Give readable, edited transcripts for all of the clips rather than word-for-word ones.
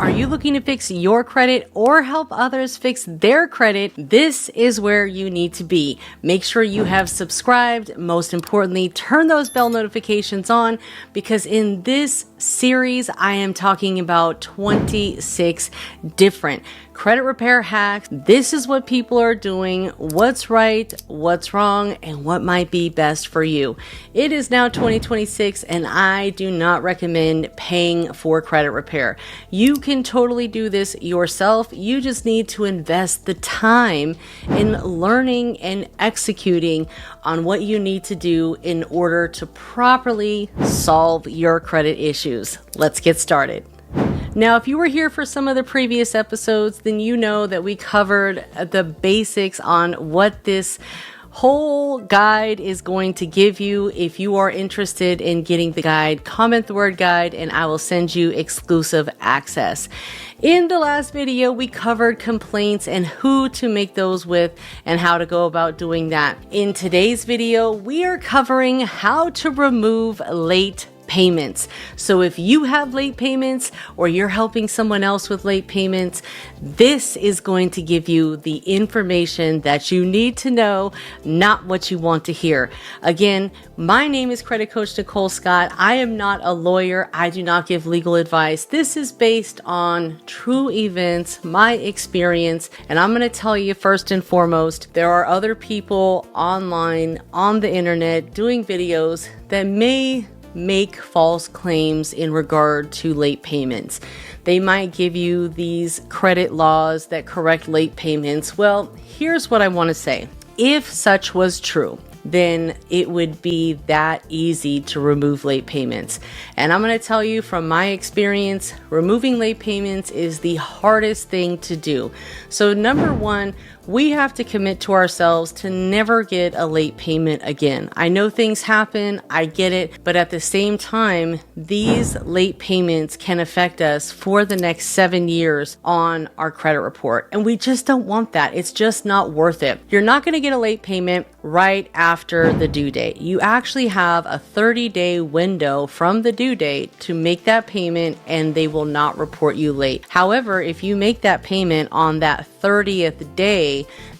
Are you looking to fix your credit or help others fix their credit? This is where you need to be. Make sure you have subscribed. Most importantly, turn those bell notifications on, because in this series, I am talking about 26 different credit repair hacks. This is what people are doing, what's right, what's wrong, and what might be best for you. It is now 2026, and I do not recommend paying for credit repair. You can totally do this yourself. You just need to invest the time in learning and executing on what you need to do in order to properly solve your credit issues. Let's get started. Now, if you were here for some of the previous episodes, then you know that we covered the basics on what this whole guide is going to give you. If you are interested in getting the guide, comment the word guide and I will send you exclusive access. In the last video, we covered complaints and who to make those with and how to go about doing that. In today's video, we are covering how to remove late payments. So if you have late payments or you're helping someone else with late payments, this is going to give you the information that you need to know, not what you want to hear. Again, my name is Credit Coach Nicole Scott. I am not a lawyer. I do not give legal advice. This is based on true events, my experience, and I'm going to tell you first and foremost, there are other people online on the internet doing videos that may make false claims in regard to late payments. They might give you these credit laws that correct late payments. Well, here's what I want to say. If such was true, then it would be that easy to remove late payments. And I'm going to tell you from my experience, removing late payments is the hardest thing to do. So number one, we have to commit to ourselves to never get a late payment again. I know things happen, I get it, but at the same time, these late payments can affect us for the next 7 years on our credit report. And we just don't want that. It's just not worth it. You're not going to get a late payment right after the due date. You actually have a 30-day window from the due date to make that payment and they will not report you late. However, if you make that payment on that 30th day,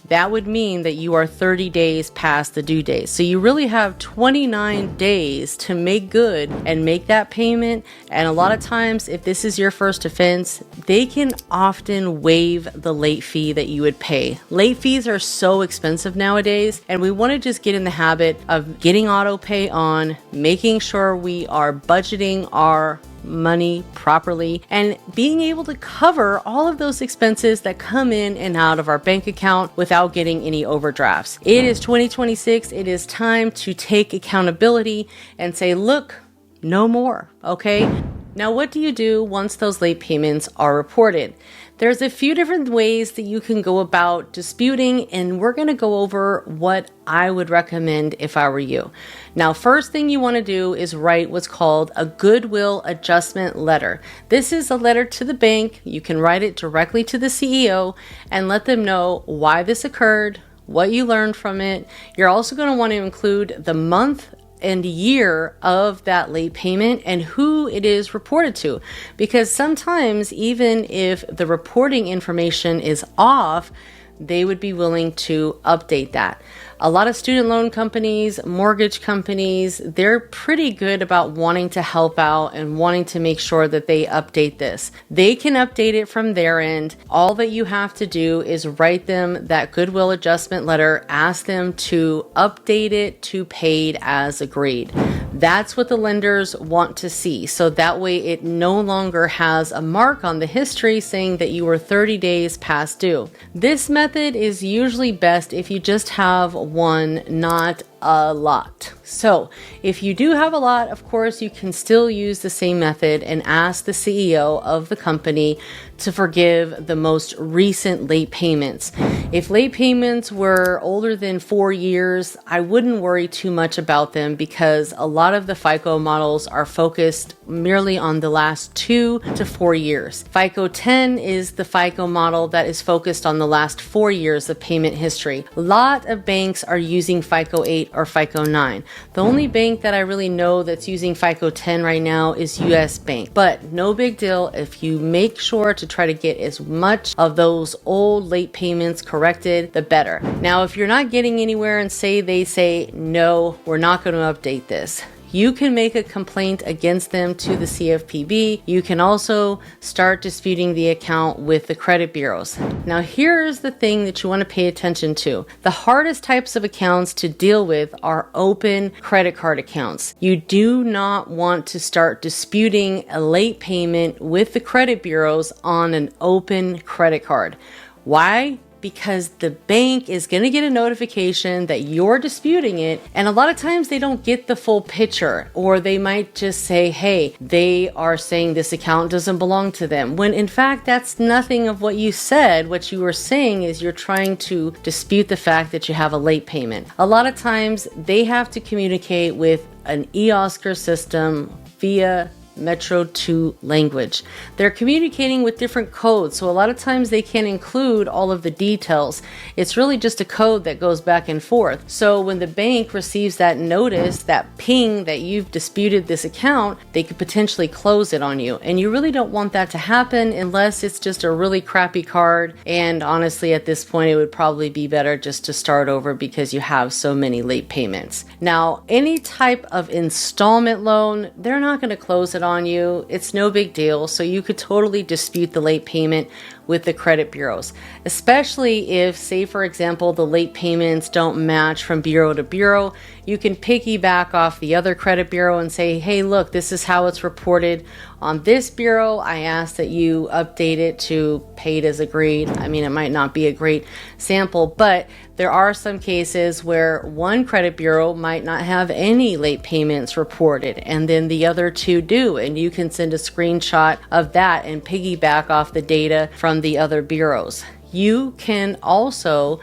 that would mean that you are 30 days past the due date. So you really have 29 days to make good and make that payment. And a lot of times, if this is your first offense, they can often waive the late fee that you would pay. Late fees are so expensive nowadays, and we want to just get in the habit of getting auto pay on, making sure we are budgeting our money properly and being able to cover all of those expenses that come in and out of our bank account without getting any overdrafts. It is 2026. It is time to take accountability and say, look, no more. Okay. Now, what do you do once those late payments are reported? There's a few different ways that you can go about disputing, and we're going to go over what I would recommend if I were you. Now, first thing you want to do is write what's called a goodwill adjustment letter. This is a letter to the bank. You can write it directly to the CEO and let them know why this occurred, what you learned from it. You're also going to want to include the month and year of that late payment and who it is reported to, because sometimes even if the reporting information is off, they would be willing to update that. A lot of student loan companies, mortgage companies, they're pretty good about wanting to help out and wanting to make sure that they update this. They can update it from their end. All that you have to do is write them that goodwill adjustment letter, ask them to update it to paid as agreed. That's what the lenders want to see. So that way it no longer has a mark on the history saying that you were 30 days past due. This method is usually best if you just have one, not a lot. So if you do have a lot, of course, you can still use the same method and ask the CEO of the company to forgive the most recent late payments. If late payments were older than 4 years, I wouldn't worry too much about them because a lot of the FICO models are focused merely on the last 2 to 4 years. FICO 10 is the FICO model that is focused on the last 4 years of payment history. A lot of banks are using FICO 8 or FICO 9. The only bank that I really know that's using FICO 10 right now is US Bank, but no big deal if you make sure to try to get as much of those old late payments corrected, the better. Now, if you're not getting anywhere and they say, no, we're not going to update this, you can make a complaint against them to the CFPB. You can also start disputing the account with the credit bureaus. Now, here's the thing that you want to pay attention to. The hardest types of accounts to deal with are open credit card accounts. You do not want to start disputing a late payment with the credit bureaus on an open credit card. Why? Because the bank is going to get a notification that you're disputing it. And a lot of times they don't get the full picture, or they might just say, hey, they are saying this account doesn't belong to them. When in fact, that's nothing of what you said. What you were saying is you're trying to dispute the fact that you have a late payment. A lot of times they have to communicate with an 𝒥𝒄𝒅 system via Metro 2 language. They're communicating with different codes, so a lot of times they can't include all of the details. It's really just a code that goes back and forth. So when the bank receives that notice, that ping that you've disputed this account, they could potentially close it on you. And you really don't want that to happen unless it's just a really crappy card. And honestly, at this point, it would probably be better just to start over because you have so many late payments. Now, any type of installment loan, they're not going to close it on you. It's no big deal. So you could totally dispute the late payment with the credit bureaus, especially if, say, for example, the late payments don't match from bureau to bureau. You can piggyback off the other credit bureau and say, hey, look, this is how it's reported on this bureau. I ask that you update it to paid as agreed. I mean, it might not be a great sample, but there are some cases where one credit bureau might not have any late payments reported, and then the other two do, and you can send a screenshot of that and piggyback off the data from the other bureaus. You can also,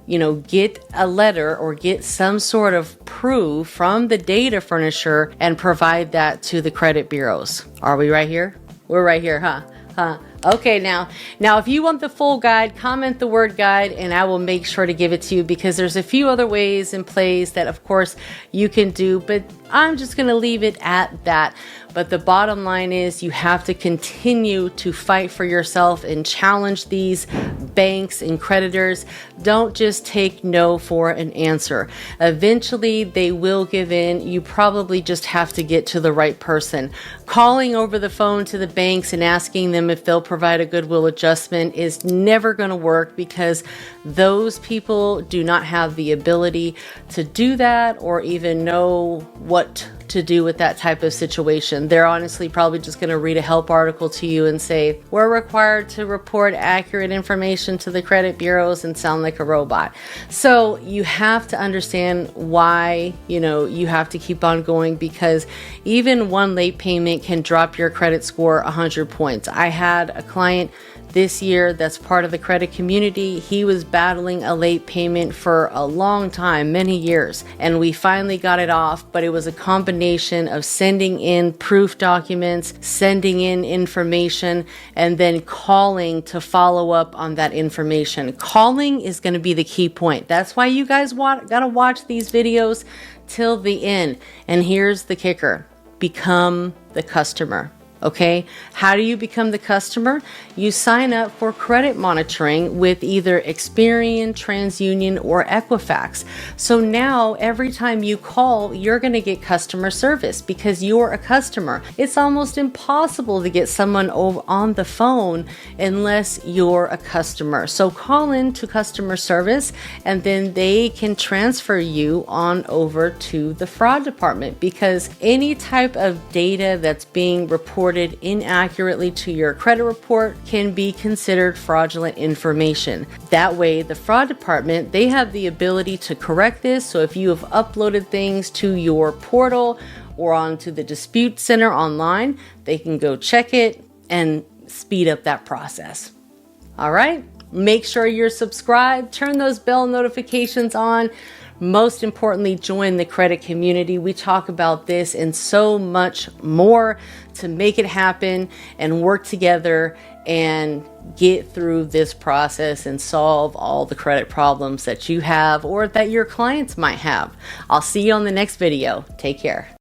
get a letter or get some sort of proof from the data furnisher and provide that to the credit bureaus. Are we right here? We're right here, huh? Okay, now if you want the full guide, comment the word guide and I will make sure to give it to you, because there's a few other ways and plays that of course you can do, but I'm just going to leave it at that. But the bottom line is you have to continue to fight for yourself and challenge these banks and creditors. Don't just take no for an answer. Eventually they will give in. You probably just have to get to the right person. Calling over the phone to the banks and asking them if they'll provide a goodwill adjustment is never going to work, because those people do not have the ability to do that or even know what to do with that type of situation. They're honestly probably just going to read a help article to you and say, we're required to report accurate information to the credit bureaus, and sound like a robot. So you have to understand why, you have to keep on going, because even one late payment can drop your credit score 100 points. I had a client this year that's part of the credit community. He was battling a late payment for a long time, many years, and we finally got it off, but it was a combination of sending in proof documents, sending in information, and then calling to follow up on that information. Calling is going to be the key point. That's why you guys gotta watch these videos till the end. And here's the kicker: become the customer. Okay, how do you become the customer? You sign up for credit monitoring with either Experian, TransUnion, or Equifax. So now every time you call, you're going to get customer service because you're a customer. It's almost impossible to get someone on the phone unless you're a customer. So call in to customer service and then they can transfer you on over to the fraud department, because any type of data that's being reported inaccurately to your credit report can be considered fraudulent information. That way, the fraud department, they have the ability to correct this. So if you have uploaded things to your portal or onto the dispute center online, they can go check it and speed up that process. All right, make sure you're subscribed, turn those bell notifications on. Most importantly, join the credit community. We talk about this and so much more to make it happen and work together and get through this process and solve all the credit problems that you have or that your clients might have. I'll see you on the next video. Take care.